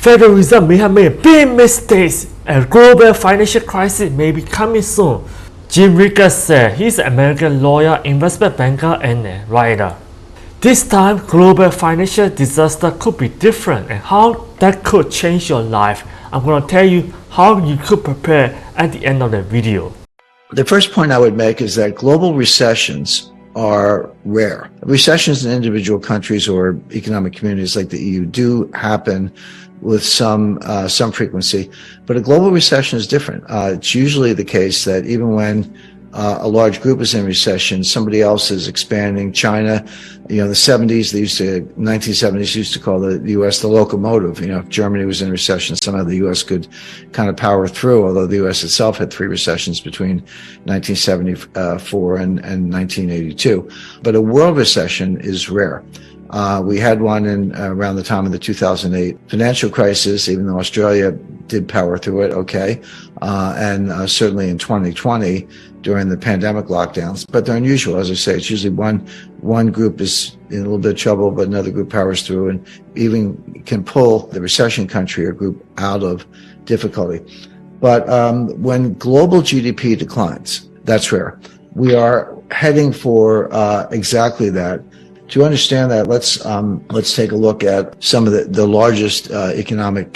Federal Reserve may have made big mistakes and global financial crisis may be coming soon. Jim Rickards said he's an American lawyer, investment banker, and a writer. This time, global financial disaster could be different and how that could change your life. I'm going to tell you how you could prepare at the end of the video. The first point I would make is that global recessions are rare. Recessions in individual countries or economic communities like the EU do happen with some frequency, but a global recession is different. It's usually the case that even when a large group is in recession, somebody else is expanding. China, the 1970s used to call the U.S. the locomotive. If Germany was in recession, somehow the U.S. could kind of power through, although the U.S. itself had 3 recessions between 1974 and 1982. But a world recession is rare. We had one around the time of the 2008 financial crisis, even though Australia did power through it okay, and certainly in 2020 during the pandemic lockdowns. But they're unusual, as I say. It's usually one group is in a little bit of trouble, but another group powers through and even can pull the recession country or group out of difficulty. But when global GDP declines, that's rare. We are heading for exactly that. To understand that, let's take a look at some of the largest economic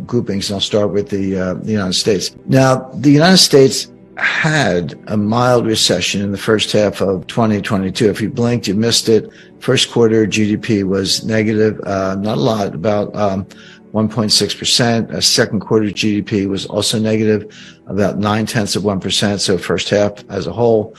groupings, and I'll start with the United States. Now, the United States had a mild recession in the first half of 2022. If you blinked, you missed it. First quarter GDP was negative, not a lot, about 1.6%. Second quarter GDP was also negative, about 0.9%. So first half as a whole,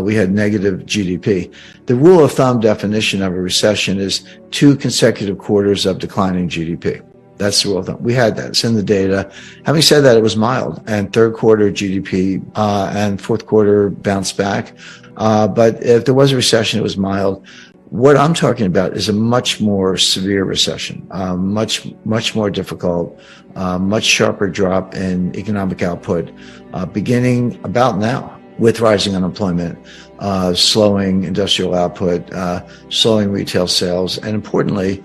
we had negative GDP. The rule of thumb definition of a recession is 2 consecutive quarters of declining GDP. That's the rule of thumb. We had that. It's in the data. Having said that, it was mild, and third quarter GDP and fourth quarter bounced back. But if there was a recession, it was mild. What I'm talking about is a much more severe recession, much more difficult, much sharper drop in economic output, beginning about now with rising unemployment, slowing industrial output, slowing retail sales, and importantly,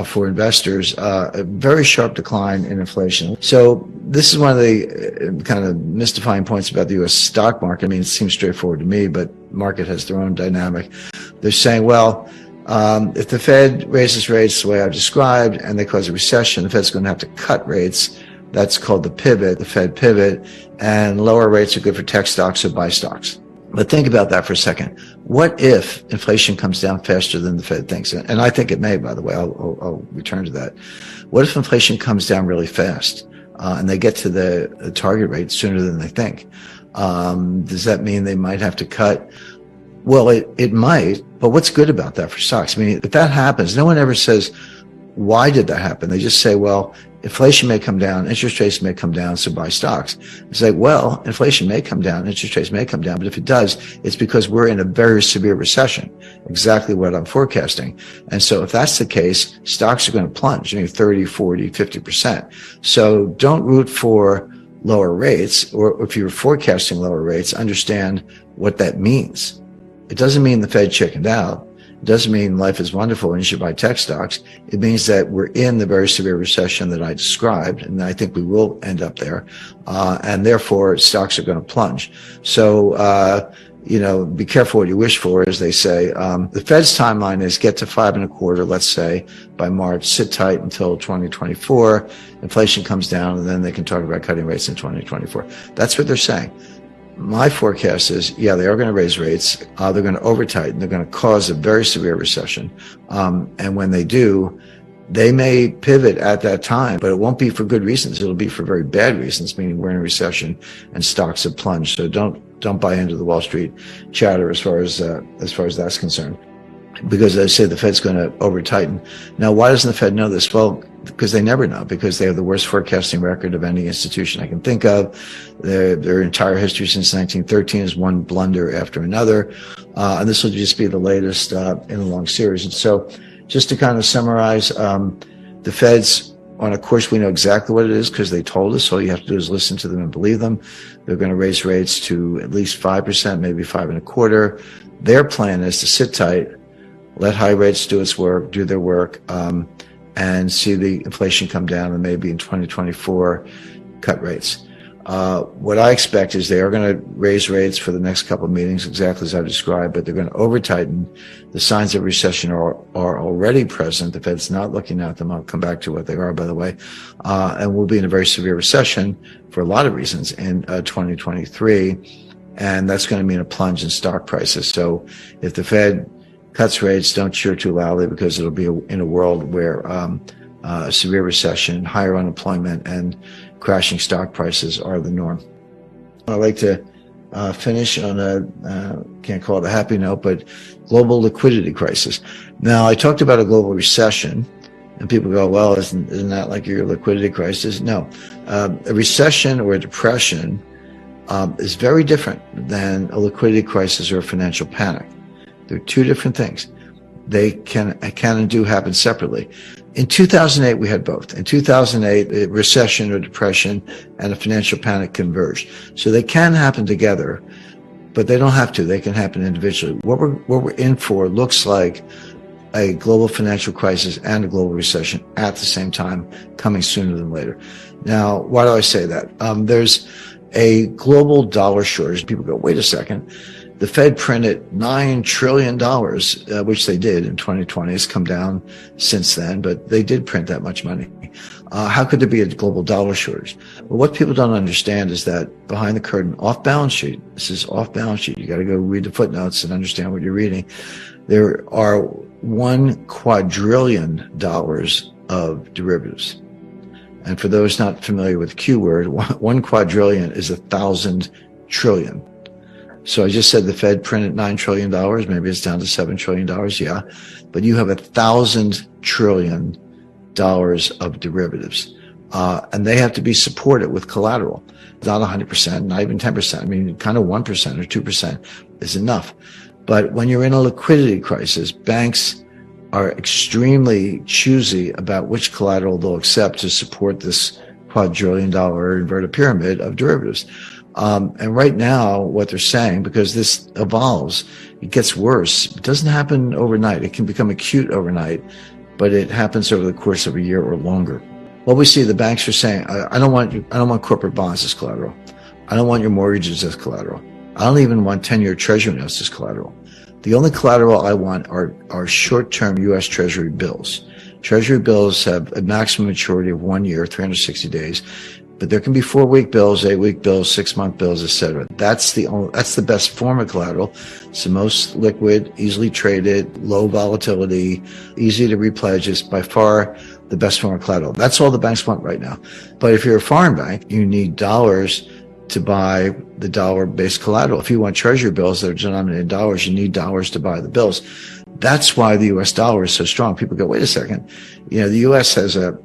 for investors, a very sharp decline in inflation. So this is one of the kind of mystifying points about the U.S. stock market. I mean, it seems straightforward to me, but market has their own dynamic. They're saying, well, if the Fed raises rates the way I've described and they cause a recession, the Fed's going to have to cut rates. That's called the pivot, the Fed pivot, and lower rates are good for tech stocks or buy stocks. But think about that for a second. What if inflation comes down faster than the Fed thinks? And I think it may, by the way. I'll return to that. What if inflation comes down really fast and they get to the target rate sooner than they think? Does that mean they might have to cut? Well, it might, but what's good about that for stocks? I mean, if that happens, no one ever says, why did that happen? They just say, well, inflation may come down, interest rates may come down, so buy stocks. It's like, well, inflation may come down, interest rates may come down, but if it does, it's because we're in a very severe recession, exactly what I'm forecasting. And so if that's the case, stocks are going to plunge, 30, 40, 50%. So don't root for lower rates, or if you're forecasting lower rates, understand what that means. It doesn't mean the Fed chickened out. It doesn't mean life is wonderful and you should buy tech stocks. It means that we're in the very severe recession that I described, and I think we will end up there. And therefore, stocks are going to plunge. So, be careful what you wish for, as they say. The Fed's timeline is get to 5.25%, let's say, by March, sit tight until 2024. Inflation comes down, and then they can talk about cutting rates in 2024. That's what they're saying. My forecast is, yeah, they are going to raise rates. They're going to over-tighten. They're going to cause a very severe recession. And when they do, they may pivot at that time, but it won't be for good reasons. It'll be for very bad reasons, meaning we're in a recession and stocks have plunged. So don't buy into the Wall Street chatter as far as that's concerned. Because as I say, the Fed's going to over-tighten. Now, why doesn't the Fed know this? Well, because they never know, because they have the worst forecasting record of any institution I can think of. Their entire history since 1913 is one blunder after another. And this will just be the latest in a long series. And so just to kind of summarize, the Fed's on a course. We know exactly what it is because they told us. All you have to do is listen to them and believe them. They're going to raise rates to at least 5%, maybe 5.25%. Their plan is to sit tight, let high rates do their work, and see the inflation come down, and maybe in 2024 cut rates. What I expect is they are going to raise rates for the next couple of meetings, exactly as I described, but they're going to over-tighten. The signs of recession are already present. The Fed's not looking at them. I'll come back to what they are, by the way. And we'll be in a very severe recession for a lot of reasons in 2023. And that's going to mean a plunge in stock prices. So if the Fed cuts rates, don't cheer too loudly, because it'll be in a world where a severe recession, higher unemployment, and crashing stock prices are the norm. I'd like to finish on a, can't call it a happy note, but global liquidity crisis. Now, I talked about a global recession, and people go, well, isn't that like your liquidity crisis? No. A recession or a depression is very different than a liquidity crisis or a financial panic. They're two different things. They can and do happen separately. In 2008, we had both. In 2008, a recession or depression and a financial panic converged. So they can happen together, but they don't have to. They can happen individually. What we're in for looks like a global financial crisis and a global recession at the same time, coming sooner than later. Now, why do I say that? There's a global dollar shortage. People go, wait a second. The Fed printed $9 trillion, which they did in 2020. It's come down since then, but they did print that much money. How could there be a global dollar shortage? Well, what people don't understand is that behind the curtain, off balance sheet, this is off balance sheet. You got to go read the footnotes and understand what you're reading. There are $1 quadrillion of derivatives. And for those not familiar with the Q word, 1 quadrillion is 1,000 trillion. So I just said the Fed printed $9 trillion. Maybe it's down to $7 trillion. Yeah. But you have 1,000 trillion of derivatives. And they have to be supported with collateral. Not 100%, not even 10%. I mean, kind of 1% or 2% is enough. But when you're in a liquidity crisis, banks are extremely choosy about which collateral they'll accept to support this quadrillion-dollar inverted pyramid of derivatives. And right now, what they're saying, because this evolves, it gets worse. It doesn't happen overnight. It can become acute overnight, but it happens over the course of a year or longer. What we see, the banks are saying, I don't want corporate bonds as collateral. I don't want your mortgages as collateral. I don't even want 10-year Treasury notes as collateral. The only collateral I want are short-term U.S. Treasury bills. Treasury bills have a maximum maturity of 1 year, 360 days. But there can be 4-week bills, 8-week bills, 6-month bills, etc. That's the best form of collateral. It's the most liquid, easily traded, low volatility, easy to repledge. It's by far the best form of collateral. That's all the banks want right now. But if you're a foreign bank, you need dollars to buy the dollar-based collateral. If you want treasury bills that are denominated in dollars, you need dollars to buy the bills. That's why the U.S. dollar is so strong. People go, wait a second. The U.S. has a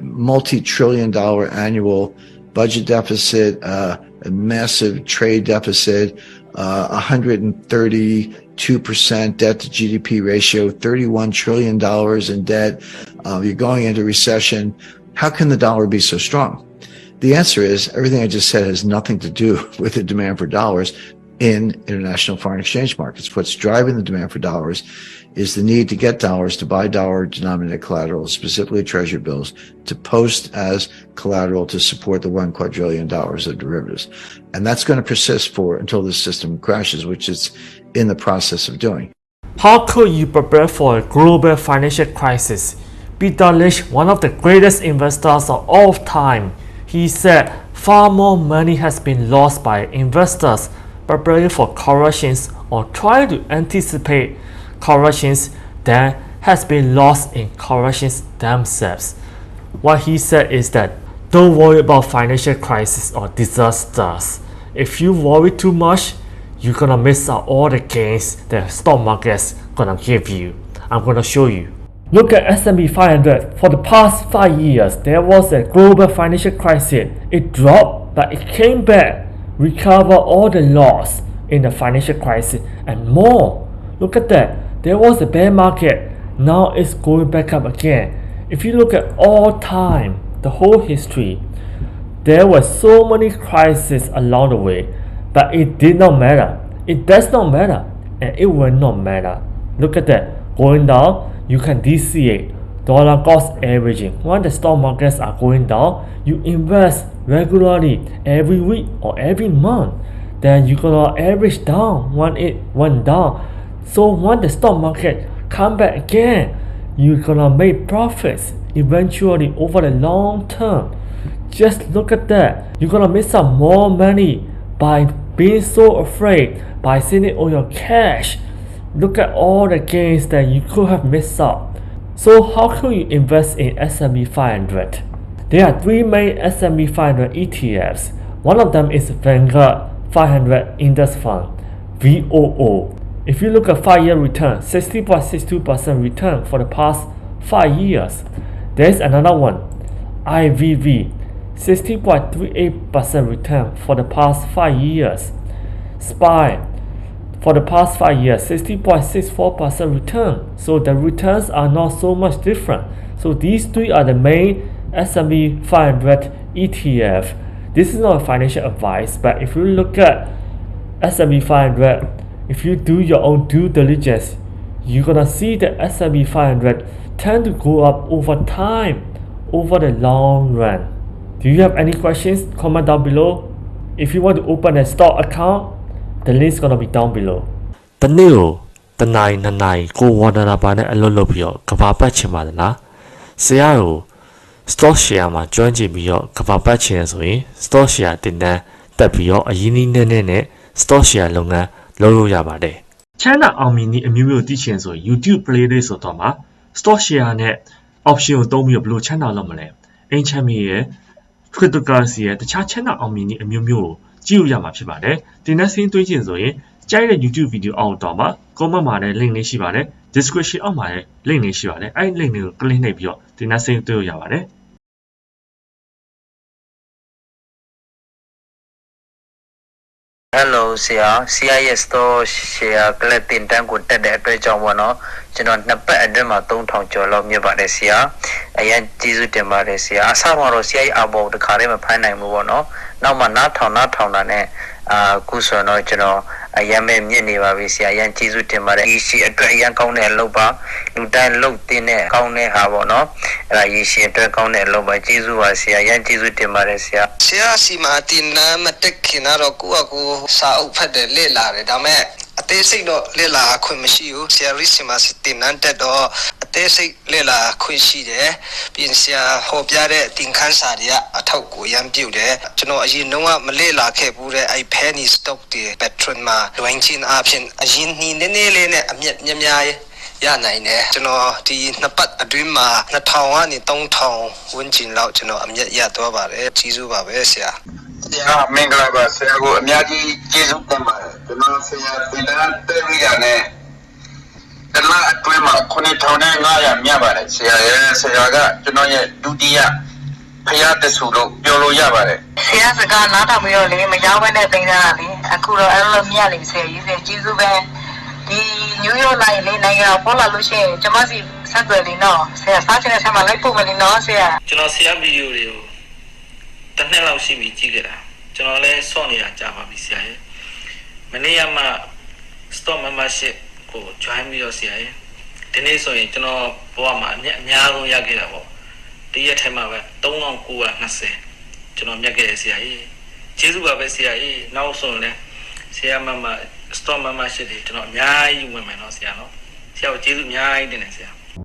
multi-trillion-dollar annual budget deficit, a massive trade deficit, 132% debt to GDP ratio, $31 trillion in debt. You're going into recession. How can the dollar be so strong? The answer is everything I just said has nothing to do with the demand for dollars in international foreign exchange markets. What's driving the demand for dollars is the need to get dollars to buy dollar-denominated collateral, specifically treasury bills, to post as collateral to support the $1 quadrillion of derivatives. And that's going to persist until the system crashes, which it's in the process of doing. How could you prepare for a global financial crisis? Peter Lynch, one of the greatest investors of all time, he said far more money has been lost by investors preparing for corrections or trying to anticipate corrections than has been lost in corrections themselves. What he said is that don't worry about financial crisis or disasters. If you worry too much, you're gonna miss out all the gains that stock market's gonna give you. I'm gonna show you. Look at S&P 500. For the past 5 years, there was a global financial crisis. It dropped, but it came back, recovered all the loss in the financial crisis and more. Look at that. There was a bear market. Now it's going back up again. If you look at all time, the whole history, there were so many crises along the way, but it did not matter. It does not matter, and it will not matter. Look at that. Going down, you can DCA. dollar cost averaging. When the stock markets are going down, you invest regularly every week or every month. Then you're gonna average down when it went down. So when the stock market come back again, you're gonna make profits eventually over the long term. Just look at that. You're gonna miss out more money by being so afraid, by sitting on your cash. Look at all the gains that you could have missed out. So how can you invest in S&P 500? There are three main S&P 500 ETFs. One of them is Vanguard 500 Index Fund, VOO. If you look at 5-year return, 60.62% return for the past 5 years. There is another one, IVV, 60.38% return for the past 5 years. SPY, for the past 5 years, 60.64% return. So the returns are not so much different. So these three are the main S&P 500 ETF. This is not financial advice, but if you look at S&P 500, if you do your own due diligence, you're gonna see that S&P 500 tend to go up over time, over the long run. Do you have any questions? Comment down below. If you want to open a stock account, the link is gonna be down below. တနေ့ကိုတနိုင်နှစ်နိုင်ကိုဝါဒနာပါနဲ့အလုပ်လုပ်ပြီးတော့ကဘာပတ်ချင်ပါတယ်လားဆရာကို stock share မှာ join ကြည့်ပြီးတော့ကဘာပတ်ချင်ရဆိုရင် stock share တင်တန်းတက်ပြီးတော့အရင်းနှီးနဲ့ stock share လုပ်ငန်းလုပ်လို့ရပါတယ် channel အောင်မြင်နည်းအမျိုးမျိုးသိချင်ဆိုရင် YouTube playlist ဆိုတော့မှာ stock share နဲ့ option ကိုသုံးပြီးတော့ဘယ်လို channel လုပ်မလဲ Income ရဲ့ cryptocurrency ရဲ့တခြား channel အောင်မြင်နည်းအမျိုးမျိုးကိုကြည့်လို့ရမှာဖြစ်ပါတယ်တင်တဲ့စင်းသွင်းချင်ဆိုရင်ကြိုက်တဲ့ YouTube video အောက်တော့မှာ comment မှာလည်း link လေးရှိပါတယ် description အောက်မှာလည်း link လေးရှိပါတယ်အဲ့ဒီ link လေးကို click နှိပ်ပြီးတော့တင်တဲ့စင်းသွင်းလို့ရပါတယ်Hello ဆရာရဲ့ store share ကလည်းတင်တန်းကိုတက်တဲ့အတွက်ကြောင့်ပေါ့နော်ကျွန်တော်နှစ်ပတ်အတွင်းမှာ3000ကျော်လောက်မြတ်ပါတယ်ဆရာအရင်ကျေးဇူးတင်ပါတယ်ဆရာအစမှာတော့ဆရာရဲ့အဘောတခါတည်းမဖိုင်းနိုင်ဘူးပေါ့နော်နောက်မှနားထောင်တာနဲ့ခုဆိုတော့ကျွန်တော်အရင်ပဲမြင့်နေပါပြီဆရာအရင်ကျေးဇူးတင်ပါတယ်ဒီရှိအတွက်အရင်ကောင်းတဲ့အလုပ်ပါလူတိုင်းလုပ်တင်တဲ့ကောင်းတဲ့ဟာပေါ့နော်အဲ့ဒါရေရှည်အတွက်ကောင်းတဲ့အလုပ်ပါကျေးဇူးပါဆရာအရင်ကျေးဇူးတင်ပါတယ်ဆရာစီမာတင်နာမတက်ခင်တော့ကိုယ့်အကူစာအုပ်ဖတ်တယ်လေ့လာတယ်ဒါမဲ့အသေးစိတ်တော့လေ့လာခွင့်မရှိဘူးဆရာရစ်စီမာတင်နန်းတက်တော့အသေးစိတ်လေ့လာခွင့်ရှိတယ်ပြင်ဆရာဟောပြတဲ့တင်ခန်းစာတွေကအထောက်ကိုရမ်းပြုတ်တယ်ကျွန်တော်အရင်တော့မလေ့လာခဲ့ဘူးတဲ့အဲ့ penny stock တွေ patron မှာလွင်ချင်းအပြင်အရင်နည်းလေးနဲ့အမြတ်များရနိုင်တယ်ကျွန်တော်ဒီနှစ်ပတ်အတွင်းမှာ2000ကနေ3000ဝန်းကျင်လောက်ကျွန်တော်အမြတ်ရသွားပါတယ်ကြီးစုပါပဲဆရာမင်္ဂလာပါဆရာကိုအများကြီးကျေးဇူးတင်ပါတယ်ကျွန်တော်ဆရာတင်တဲ့ပြည်ရနဲ့တလားအတွင်းမှာ9500မြတ်ပါတယ်ဆရာရဲ့ဆရာကကျွန်တော်ရဲ့ဒုတိယဖျားတဆူလို့ပြောလို့ရပါတယ်ဆရာစကားနားထောင်ပြီးတော့လေမရောက်ဘဲနဲ့တင်တာလေအခုတော့အဲ့လိုမြတ်လေဆရာကြီးကျေးဇူးပဲဒီနယူးယောက်လိုက်လေနိုင်ငံပေါ်လာလို့ရှိရင်ကျွန်မစီဆက်သွယ်နေတော့ဆရာစားချင်တဲ့ဆက်မှာလိုက်ပို့မယ်နော်ဆရာကျွန်တော်ဆရာဗီဒီယိုတွေကိုတစ်နှစ်လောက်ရှိပြီကြည့်ကြတာကျွန်တော်လည်းစောင့်နေတာကြာပါပြီဆရာရဲ့မနေ့ကမှ stock membership ကို join ပြီးတော့ဆရာရဲ့ဒီနေ့ဆိုရင်ကျွန်တော်ဘဝမှာအများဆုံးရခဲ့တာပေါ့တရက်ထဲမှာပဲ3920ကျွန်တော်မြတ်ခဲ့ရဆရာကြီးကျေးဇူးပါပဲဆရာကြီးနောက်ဆုံးလည်းဆရာမမ stock membership တွေကျွန်တော်အများကြီးဝင်မယ်နော်ဆရာနော်ဆရာကိုကျေးဇူးအများကြီးတင်တယ်ဆရာ